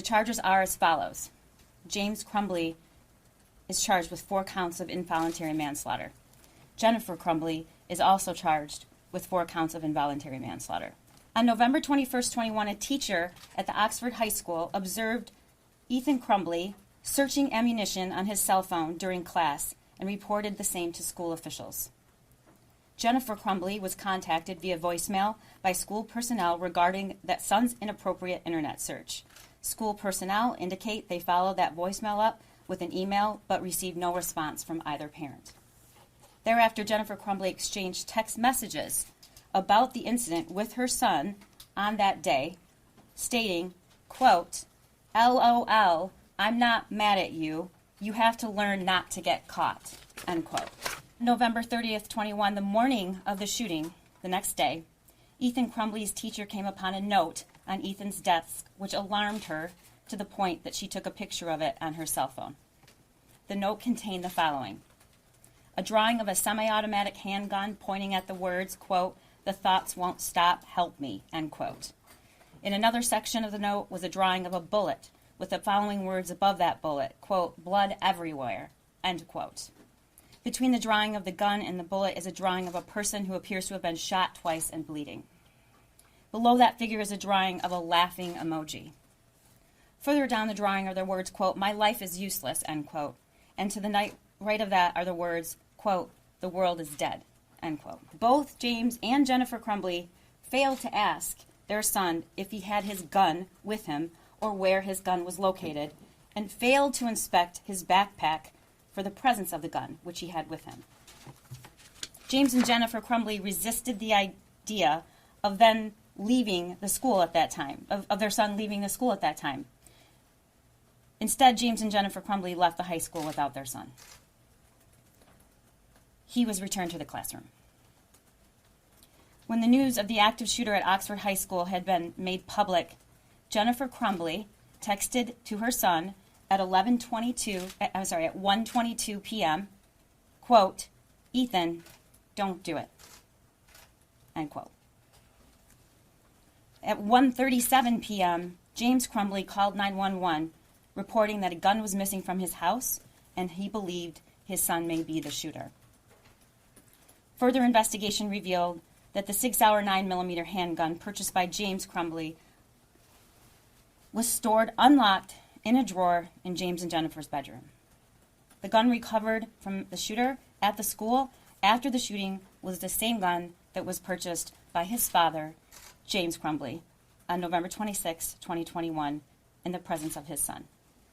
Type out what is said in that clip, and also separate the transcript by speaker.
Speaker 1: The charges are as follows. James Crumbley is charged with 4 counts of involuntary manslaughter. Jennifer Crumbley is also charged with 4 counts of involuntary manslaughter. On November 21st, 21, a teacher at the Oxford High School observed Ethan Crumbley searching ammunition on his cell phone during class and reported the same to school officials. Jennifer Crumbley was contacted via voicemail by school personnel regarding that son's inappropriate internet search. School personnel indicate they followed that voicemail up with an email but received no response from either parent. Thereafter, Jennifer Crumbley exchanged text messages about the incident with her son on that day, stating, quote, LOL, I'm not mad at you. You have to learn not to get caught, end quote. November 30th, 21, the morning of the shooting, the next day, Ethan Crumbley's teacher came upon a note on Ethan's desk which alarmed her to the point that she took a picture of it on her cell phone. The note contained the following: a drawing of a semi-automatic handgun pointing at the words, quote, the thoughts won't stop, help me, end quote. In another section of the note was a drawing of a bullet with the following words above that bullet, quote, blood everywhere, end quote. Between the drawing of the gun and the bullet is a drawing of a person who appears to have been shot twice and bleeding. Below that figure is a drawing of a laughing emoji. Further down the drawing are the words, quote, my life is useless, end quote. And to the right of that are the words, quote, the world is dead, end quote. Both James and Jennifer Crumbley failed to ask their son if he had his gun with him or where his gun was located, and failed to inspect his backpack for the presence of the gun, which he had with him. James and Jennifer Crumbley resisted the idea of then leaving the school at that time, of their son leaving the school at that time. Instead, James and Jennifer Crumbley left the high school without their son. He was returned to the classroom. When the news of the active shooter at Oxford High School had been made public, Jennifer Crumbley texted to her son at 1:22 p.m., quote, Ethan, don't do it, end quote. At 1:37 p.m., James Crumbley called 911, reporting that a gun was missing from his house and he believed his son may be the shooter. Further investigation revealed that the 6-hour 9mm handgun purchased by James Crumbley was stored unlocked in a drawer in James and Jennifer's bedroom. The gun recovered from the shooter at the school after the shooting was the same gun that was purchased by his father, James Crumbley, on November 26, 2021, in the presence of his son.